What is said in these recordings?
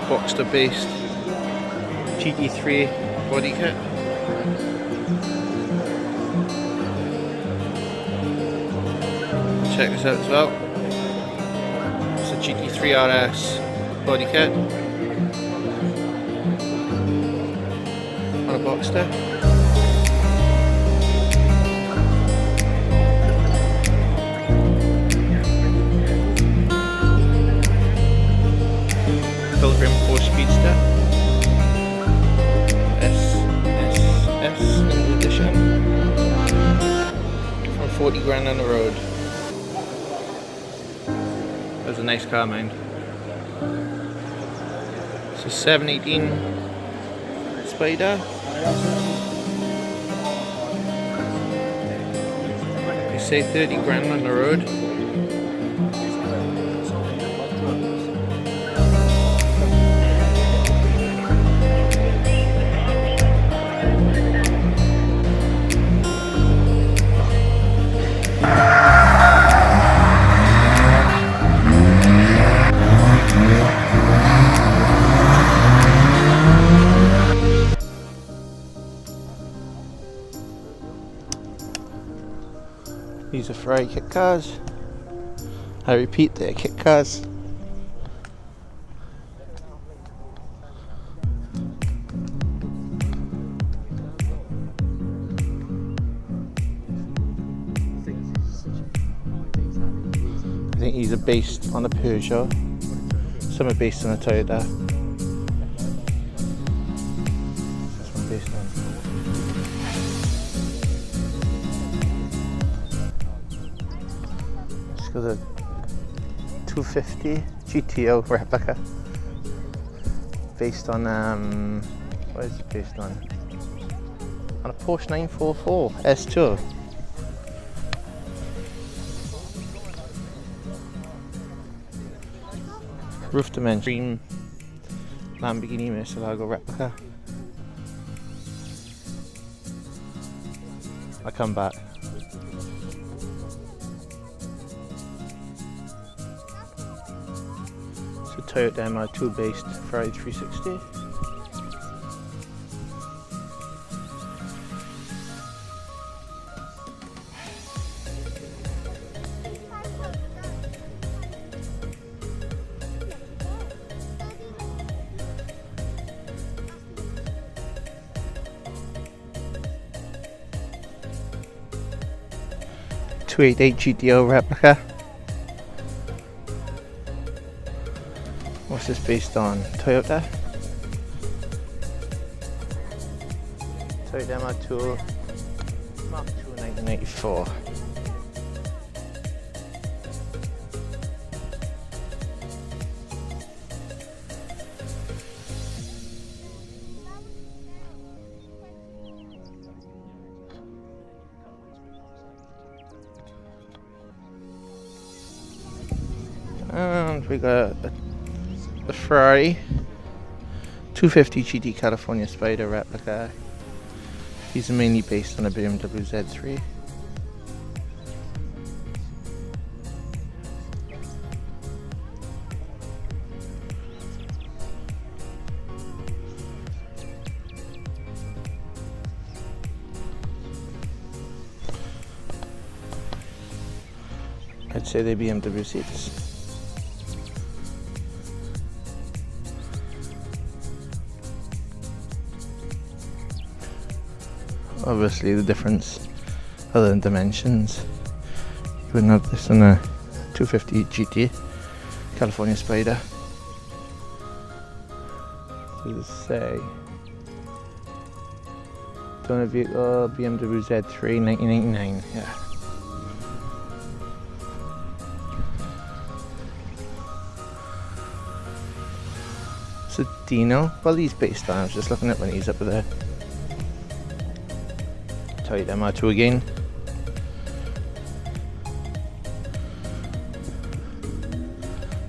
Boxster based GT3 body kit. Check this out as well. It's a GT3 RS body kit on a Boxster. Pilgrim Porsche Speedster SSS limited edition for 40 grand on the road. That was a nice car, mind. It's a 718 Spyder. They say 30 grand on the road. These are Ferrari kit cars. I repeat, they're kit cars. I think these are based on a Peugeot. Some are based on a Toyota. This one based on. Got a 250 GTO replica based on what is it based on? On a Porsche 944 S2. Roof dimension Lamborghini Murcielago replica. I come back. Toyota MR2 based Ferrari 360. .288 GTO replica. What's this based on? Toyota MR2 Mark II 1984. And we got the Ferrari 250 GT California Spyder replica. These are mainly based on a Bmw Z3. I'd say they're Bmw seats. Obviously the difference other than dimensions, you wouldn't have this on a 250 GT California Spyder. Does it say donor vehicle Bmw Z3 1989? Yeah. So Dino, well he's based on, I was just looking at when he's up there. Toyota MR2 again.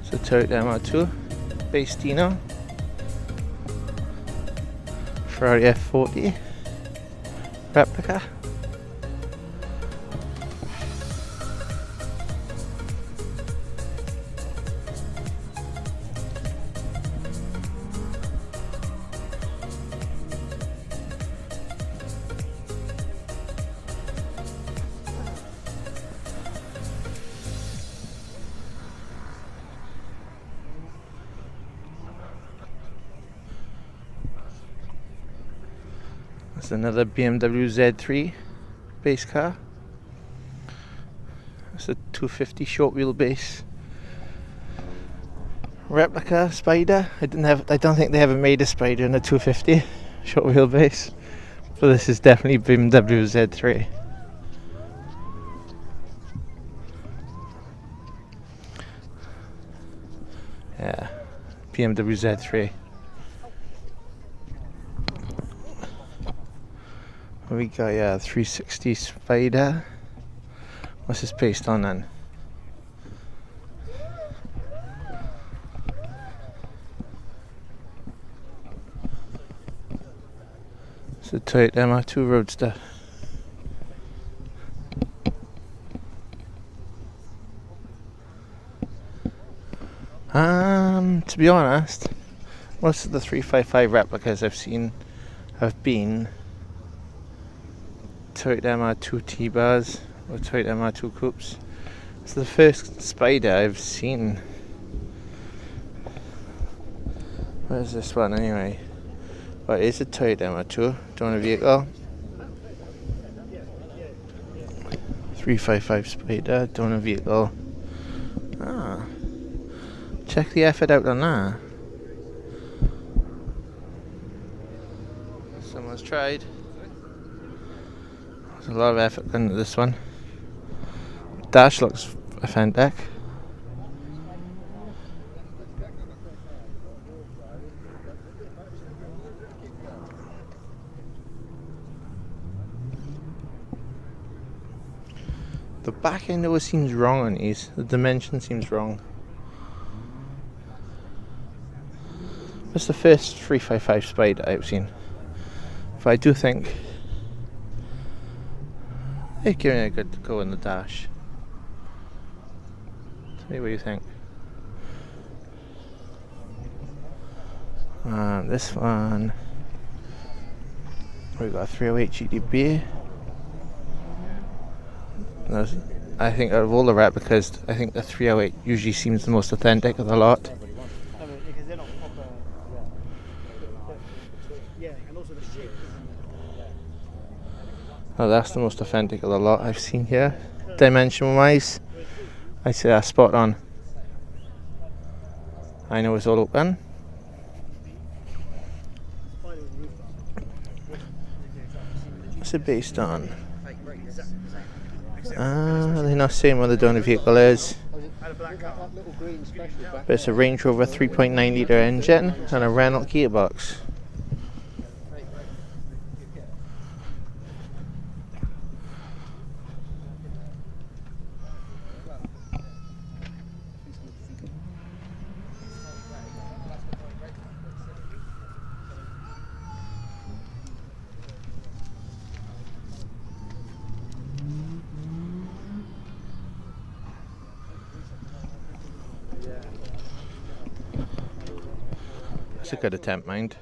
So Toyota MR2, base Dino. Ferrari F40 replica. That's another BMW Z3 base car. It's a 250 short wheelbase replica Spyder. I don't think they ever made a Spyder in a 250 short wheelbase, but this is definitely BMW Z3. Yeah, BMW Z3. We got 360 Spyder. What's this based on then? It's a Toyota MR2 Roadster. To be honest, most of the 355 replicas I've seen have been Toyota MR2 T-Bars or Toyota MR2 Coupes. It's the first Spyder I've seen. Where's this one anyway? Well, it is a Toyota MR2. Don't a vehicle. 355 Spyder, don't a vehicle. Ah, check the effort out on that. Someone's tried. There's a lot of effort into this one. Dash looks authentic. The back end always seems wrong on these. The dimension seems wrong. It's the first 355 Spyder I've seen. But I do think they're giving it a good go in the dash. Tell me what you think. This one, we got a 308 GTB. I think out of all the replicas, I think the 308 usually seems the most authentic of the lot. Oh, that's the most authentic of the lot I've seen here. Dimension wise, I say that's spot on. I know it's all open. What's it based on? They're not saying what the donor vehicle is. But it's a Range Rover 3.9 litre engine and a Renault gearbox. That's a good attempt, mind.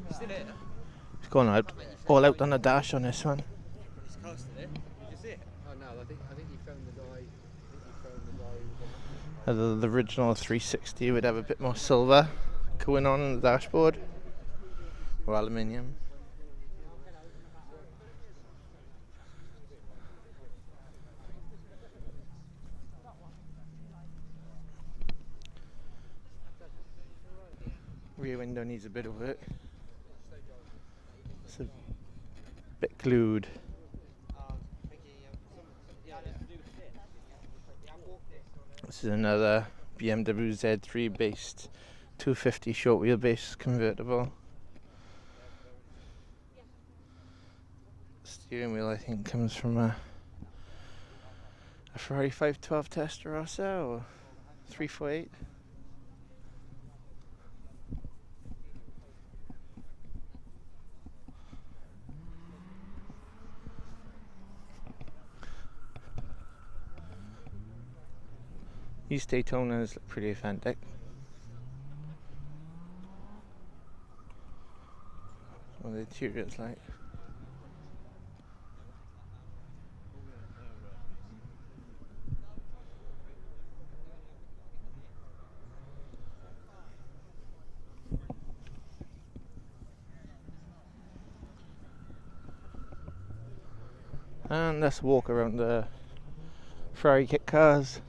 It's gone out, all out on the dash on this one. Did you see it? Oh no, I think you found the guy. The original 360 would have a bit more silver going on in the dashboard, or aluminium. Rear window needs a bit of work. It's a bit glued. This is another BMW Z3 based 250 short wheelbase convertible. Steering wheel I think comes from a Ferrari 512 Testarossa or 348. These Daytonas look pretty authentic. What the interior's like. And let's walk around the Ferrari kit cars.